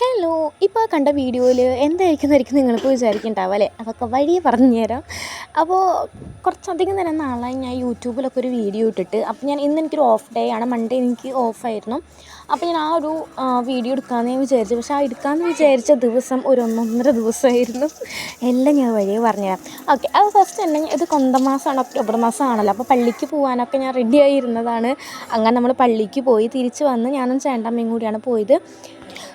Hello, ഇപ്പോൾ കണ്ട വീഡിയോയിൽ എന്തായിരിക്കും നിങ്ങളിപ്പോൾ വിചാരിക്കുന്നുണ്ടാവും അല്ലേ? അതൊക്കെ വഴിയെ പറഞ്ഞുതരാം. അപ്പോൾ കുറച്ചധികം തന്നെ നാളായി ഞാൻ യൂട്യൂബിലൊക്കെ ഒരു വീഡിയോ ഇട്ടിട്ട്. അപ്പോൾ ഇന്ന് എനിക്കൊരു ഓഫ് ഡേ ആണ്, മൺഡേ എനിക്ക് ഓഫായിരുന്നു. അപ്പോൾ ഞാൻ ആ ഒരു വീഡിയോ എടുക്കാമെന്ന് ഞാൻ വിചാരിച്ചു. പക്ഷേ ആ എടുക്കാമെന്ന് വിചാരിച്ച ദിവസം ഒരു ഒന്നൊന്നര ദിവസമായിരുന്നു. എല്ലാം ഞാൻ വഴിയെ പറഞ്ഞുതരാം. ഓക്കെ, അത് ഫസ്റ്റ് തന്നെ ഇത് കൊന്ത മാസമാണ്, ഒക്ടോബർ മാസമാണല്ലോ. അപ്പോൾ പള്ളിക്ക് പോകാനൊക്കെ ഞാൻ റെഡിയായി ഇരുന്നതാണ്. അങ്ങനെ നമ്മൾ പള്ളിക്ക് പോയി തിരിച്ച് വന്ന് ഞാനും ചേട്ടമ്മയും കൂടിയാണ് പോയത്.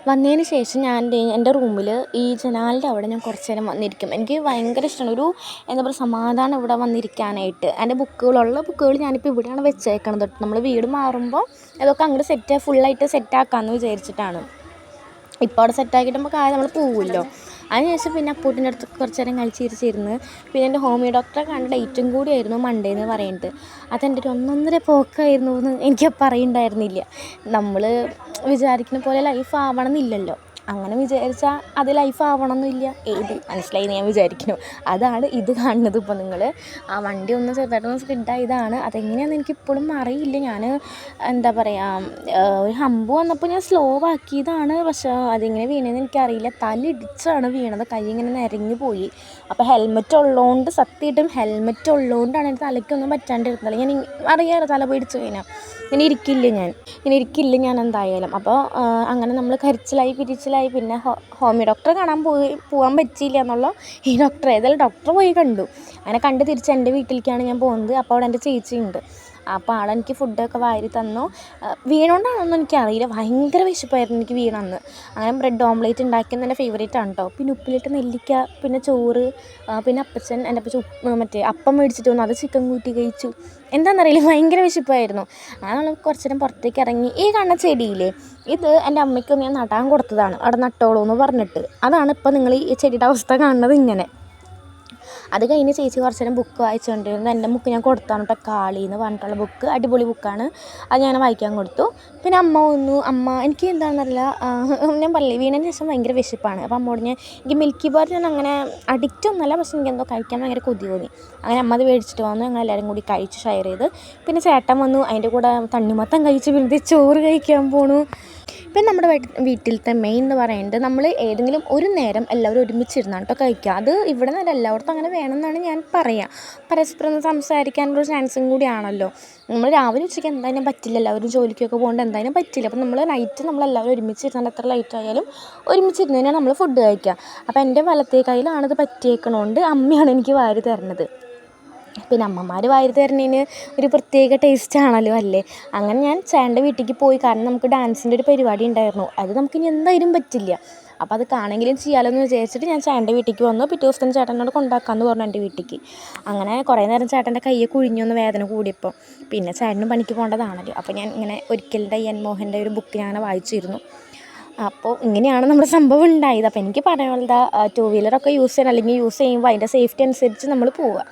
വന്നതിന് ശേഷം ഞാൻ എൻ്റെ റൂമിൽ ഈ ജനാലിൻ്റെ അവിടെ ഞാൻ കുറച്ച് നേരം വന്നിരിക്കും. എനിക്ക് ഭയങ്കര ഇഷ്ടമാണ് ഒരു എന്താ പറയുക സമാധാനം ഇവിടെ വന്നിരിക്കാനായിട്ട്. എൻ്റെ ബുക്കുകൾ ഞാനിപ്പോൾ ഇവിടെയാണ് വെച്ചേക്കണത്. നമ്മൾ വീട് മാറുമ്പോൾ അതൊക്കെ അങ്ങോട്ട് ഫുള്ളായിട്ട് സെറ്റാക്കാമെന്ന് വിചാരിച്ചിട്ടാണ്. ഇപ്പോൾ അവിടെ സെറ്റാക്കിയിട്ട് നമുക്ക് നമ്മൾ പോവുമല്ലോ. അതിനുശേഷം പിന്നെ അപ്പൂട്ടിൻ്റെ അടുത്ത് കുറച്ച് നേരം കളിച്ചിരിച്ചിരുന്ന്. പിന്നെ എൻ്റെ ഹോമിയോ ഡോക്ടറെ കണ്ട ഡേറ്റും കൂടിയായിരുന്നു മൺഡേ എന്ന് പറയുന്നത്. അതെൻ്റെ ഒരു ഒന്നൊന്നര പോക്കായിരുന്നു എന്ന് എനിക്ക് പറയുന്നുണ്ടായിരുന്നില്ല. നമ്മൾ വിചാരിക്കുന്ന പോലെ ലൈഫ് ആവണം എന്നില്ലല്ലോ. അങ്ങനെ വിചാരിച്ചാൽ അത് ലൈഫ് ആവണമെന്നില്ല. മനസ്സിലായി ഞാൻ വിചാരിക്കുന്നു. അതാണ് ഇത് കാണുന്നത്. ഇപ്പോൾ നിങ്ങൾ ആ വണ്ടി ഒന്ന് ചെറുതായിട്ടൊന്ന് സ്കിഡായതാണ്. അതെങ്ങനെയാണെന്ന് എനിക്കിപ്പോഴും അറിയില്ല. ഞാൻ എന്താ പറയുക ഒരു ഹമ്പ് വന്നപ്പോൾ ഞാൻ സ്ലോ ആക്കിയതാണ്. പക്ഷേ അതെങ്ങനെ വീണതെന്ന് എനിക്കറിയില്ല. തലയിടിച്ചാണ് വീണത്. കൈ ഇങ്ങനെ നിരങ്ങി പോയി. അപ്പോൾ ഹെൽമെറ്റ് ഉള്ളതുകൊണ്ട് സത്യമായിട്ടും ഹെൽമെറ്റ് ഉള്ളതുകൊണ്ടാണ് എൻ്റെ തലയ്ക്കൊന്നും പറ്റാണ്ടിരുന്നത്. ഞാൻ അറിയാമല്ലോ തല പിടിച്ചു കഴിഞ്ഞാൽ ഇങ്ങനെ ഇരിക്കില്ല ഞാൻ എന്തായാലും. അപ്പോൾ അങ്ങനെ നമ്മൾ കരച്ചിലായി പിരിച്ചിലായി. പിന്നെ ഹോമിയോ ഡോക്ടറെ കാണാൻ പോകാൻ പറ്റിയില്ല എന്നുള്ള ഈ ഏതായാലും ഡോക്ടറെ പോയി കണ്ടു. അങ്ങനെ കണ്ട് തിരിച്ച് എൻ്റെ വീട്ടിലേക്കാണ് ഞാൻ പോകുന്നത്. അപ്പോൾ അവിടെ എൻ്റെ ചേച്ചിയുണ്ട്. അപ്പോൾ ആളെനിക്ക് ഫുഡൊക്കെ വാരി തന്നു. വീണോണ്ടാണോന്നും എനിക്കറിയില്ല. ഭയങ്കര വിശപ്പായിരുന്നു എനിക്ക് വീണന്ന്. അങ്ങനെ ബ്രെഡ് ഓംലേറ്റ് ഉണ്ടാക്കിയത് എൻ്റെ ഫേവറേറ്റ് ആണ് കേട്ടോ. പിന്നെ ഉപ്പിലിട്ട് നെല്ലിക്ക, പിന്നെ ചോറ്, പിന്നെ എൻ്റെ അപ്പച്ചൻ അപ്പം മേടിച്ചിട്ട് വന്നു. അത് ചിക്കൻ കൂട്ടി കഴിച്ചു. എന്താണെന്നറിയില്ല, ഭയങ്കര വിശപ്പായിരുന്നു. അങ്ങനെ നമ്മൾ കുറച്ച് നേരം പുറത്തേക്ക് ഇറങ്ങി. ഈ കാണുന്ന ചെടിയില്ലേ, ഇത് എൻ്റെ അമ്മയ്ക്കൊന്ന് ഞാൻ നടാൻ കൊടുത്തതാണ്. അവിടെ നട്ടോളൂ എന്ന് പറഞ്ഞിട്ട്. അതാണ് ഇപ്പോൾ നിങ്ങൾ ഈ ചെടിയുടെ അവസ്ഥ കാണുന്നത് ഇങ്ങനെ. അത് കഴിഞ്ഞ് ചേച്ചി കുറച്ച് നേരം ബുക്ക് വായിച്ചുകൊണ്ടിരുന്നത്. എൻ്റെ ബുക്ക് ഞാൻ കൊടുത്താണ് കേട്ടോ, കാളി എന്ന് പറഞ്ഞിട്ടുള്ള ബുക്ക്. അടിപൊളി ബുക്കാണ്. അത് ഞാൻ വായിക്കാൻ കൊടുത്തു. പിന്നെ അമ്മ എനിക്ക് എന്താണെന്നറിയില്ല, ഞാൻ പറഞ്ഞില്ലേ വീണതിന് ശേഷം ഭയങ്കര വിശപ്പാണ്. അപ്പോൾ അമ്മോട് എനിക്ക് മിൽക്കി ബാർ ഞാൻ അങ്ങനെ അഡിക്റ്റ് ഒന്നുമല്ല, പക്ഷേ എനിക്കെന്തോ കഴിക്കാൻ ഭയങ്കര കൊതി തോന്നി. അങ്ങനെ അമ്മ അത് മേടിച്ചിട്ട് വന്നു. ഞങ്ങൾ എല്ലാവരും കൂടി കഴിച്ച് ഷെയർ ചെയ്ത്. പിന്നെ ചേട്ടൻ വന്നു. അതിൻ്റെ കൂടെ തണ്ണിമത്തം കഴിച്ച് പിന്നെ ചോറ് കഴിക്കാൻ പോണു. ഇപ്പം നമ്മുടെ വീട്ടിലത്തെ മെയിൻ എന്ന് പറയുന്നത് നമ്മൾ ഏതെങ്കിലും ഒരു നേരം എല്ലാവരും ഒരുമിച്ചിരുന്നാണ് കേട്ടോ കഴിക്കുക. അത് ഇവിടെ നിന്ന് എല്ലായിടത്തും അങ്ങനെ വേണമെന്നാണ് ഞാൻ പറയുക. പരസ്പരം സംസാരിക്കാനുള്ള ചാൻസും കൂടിയാണല്ലോ. നമ്മൾ രാവിലെ ഉച്ചയ്ക്ക് എന്തായാലും പറ്റില്ല, എല്ലാവരും ജോലിക്കൊക്കെ പോകേണ്ട എന്തായാലും പറ്റില്ല. അപ്പം നമ്മൾ നൈറ്റ് നമ്മളെല്ലാവരും ഒരുമിച്ചിരുന്നാൽ എത്ര ലൈറ്റ് ആയാലും ഒരുമിച്ചിരുന്ന് കഴിഞ്ഞാൽ നമ്മൾ ഫുഡ് കഴിക്കുക. അപ്പോൾ എൻ്റെ വലത്തേ കയ്യിലാണിത് പറ്റിയേക്കണോണ്ട് അമ്മയാണ് എനിക്ക് വാരി തരണത്. പിന്നെ അമ്മമാർ വാരി തരുന്നതിന് ഒരു പ്രത്യേക ടേസ്റ്റ് ആണല്ലോ അല്ലേ. അങ്ങനെ ഞാൻ ചേട്ടൻ്റെ വീട്ടിലേക്ക് പോയി. കാരണം നമുക്ക് ഡാൻസിൻ്റെ ഒരു പരിപാടി ഉണ്ടായിരുന്നു. അത് നമുക്കിനി എന്തായാലും പറ്റില്ല. അപ്പോൾ അത് കാണെങ്കിലും ചെയ്യാമല്ലോ എന്ന് വിചാരിച്ചിട്ട് ഞാൻ ചേട്ടൻ്റെ വീട്ടിലേക്ക് വന്നു. പിറ്റേ ദിവസം ചേട്ടനോട് കൊണ്ടാക്കാമെന്ന് പറഞ്ഞു എൻ്റെ വീട്ടിലേക്ക്. അങ്ങനെ കുറേ നേരം ചേട്ടൻ്റെ കയ്യെ കുഴിഞ്ഞൊന്ന് വേദന കൂടിയപ്പോൾ പിന്നെ ചേട്ടനും പണിക്ക് പോകേണ്ടതാണല്ലോ. അപ്പോൾ ഞാൻ ഇങ്ങനെ ഒരിക്കലുടെ എൻ മോഹൻ്റെ ഒരു ബുക്ക് ഞാൻ വായിച്ചിരുന്നു. അപ്പോൾ ഇങ്ങനെയാണ് നമ്മുടെ സംഭവം ഉണ്ടായത്. അപ്പോൾ എനിക്ക് പറയാനുള്ളത് ടൂ വീലറൊക്കെ യൂസ് ചെയ്യണം, അല്ലെങ്കിൽ യൂസ് ചെയ്യുമ്പോൾ അതിൻ്റെ സേഫ്റ്റി അനുസരിച്ച് നമ്മൾ പോവുക.